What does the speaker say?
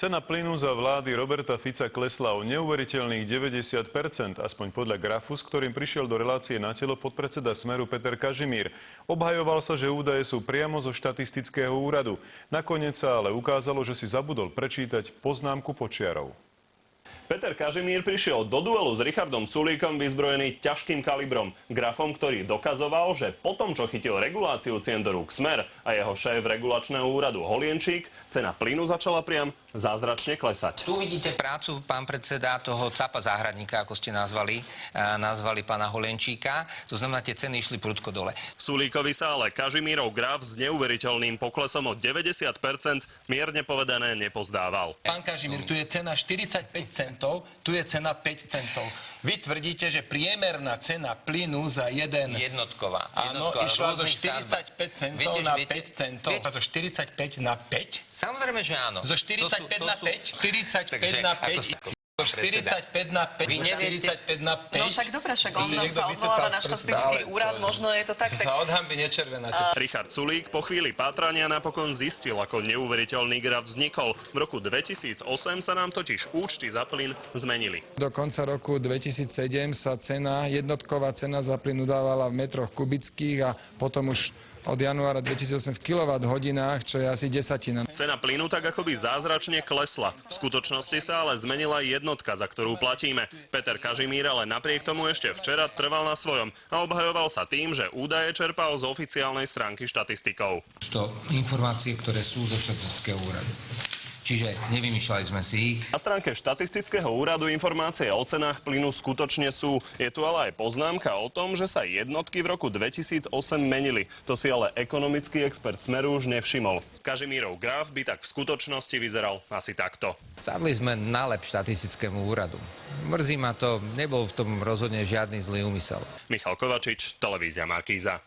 Cena plynu za vlády Roberta Fica klesla o neuveriteľných 90%, aspoň podľa grafu, s ktorým prišiel do relácie Na telo podpredseda Smeru Peter Kažimír. Obhajoval sa, že údaje sú priamo zo štatistického úradu. Nakoniec sa ale ukázalo, že si zabudol prečítať poznámku počiarov. Peter Kažimír prišiel do duelu s Richardom Sulíkom vyzbrojený ťažkým kalibrom. Grafom, ktorý dokazoval, že potom, čo chytil reguláciu cien do rúk Smer a jeho šéf regulačného úradu Holienčík, cena plynu začala priam zázračne klesať. Tu vidíte prácu, pán predseda, toho capa záhradníka, ako ste nazvali pána Holienčíka. To znamená, tie ceny išli prudko dole. Sulíkovi sa ale Kažimírov graf s neuveriteľným poklesom o 90% mierne povedané nepozdával. Pán Kažimír, tu je cena 45 centov, tu je cena 5 centov. Vy tvrdíte, že priemerná cena plynu za jeden... Jednotková. Áno, išla zo 45 centov na 5 centov. Zo 45 na 5? Samozrejme, že áno. Zo 45 na 5? 45 na 5? Zo 45 na 5, zo 45 na 5. No však dobre, však on sa odvoláva na štatistický úrad, možno je to tak. Sa od hanby nečervenáte. Richard Sulík po chvíli pátrania napokon zistil, ako neuveriteľný graf vznikol. V roku 2008 sa nám totiž účty za plyn zmenili. Do konca roku 2007 sa jednotková cena za plyn udávala v metroch kubických a potom už od januára 2008 v kilowatt-hodinách, čo je asi desatina. Cena plynu tak akoby zázračne klesla. V skutočnosti sa ale zmenila jednotka, za ktorú platíme. Peter Kažimír ale napriek tomu ešte včera trval na svojom a obhajoval sa tým, že údaje čerpal z oficiálnej stránky štatistikov. Sú to informácie, ktoré sú zo štatistického úradu. Čiže nevymýšľali sme si ich. Na stránke štatistického úradu informácie o cenách plynu skutočne sú. Je tu ale aj poznámka o tom, že sa jednotky v roku 2008 menili. To si ale ekonomický expert Smeru už nevšimol. Kažimírov graf by tak v skutočnosti vyzeral asi takto. Sadli sme na lep štatistickému úradu. Mrzí ma to, nebol v tom rozhodne žiadny zlý úmysel. Michal Kovačič, televízia Markíza.